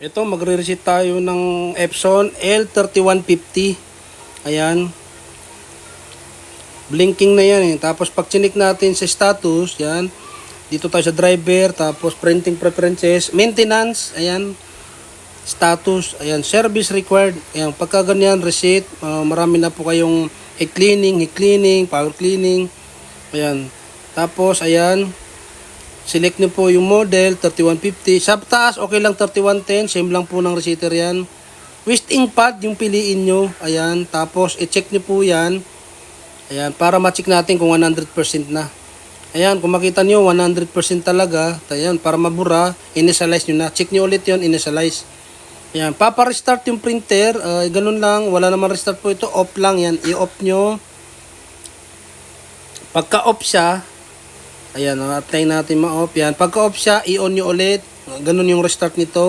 Ito, magre-reset tayo ng Epson L3150. Ayan. Blinking na yan eh. Tapos pag chinik natin sa status, yan. Dito tayo sa driver, tapos printing preferences, maintenance, ayan. Status, ayan, service required. Ayan, pagka ganyan, reset, marami na po kayong cleaning, power cleaning. Ayan. Tapos, ayan. Select nyo po yung model, 3150. Sa taas, okay lang 3110. Same lang po ng receiver yan. Twisting pad, yung piliin nyo. Ayan. Tapos, i-check nyo po yan. Ayan. Para ma-check natin kung 100% na. Ayan. Kung makita nyo, 100% talaga. Ayan. Para mabura, initialize nyo na. Check nyo ulit yun, initialize. Ayan. Papa-restart yung printer. Ganun lang. Wala naman restart po ito. Off lang yan. I-off nyo. Pagka-off siya, ayan, apply natin ma-off yan. Pagka-off siya, i-on nyo ulit. Ganun yung restart nito.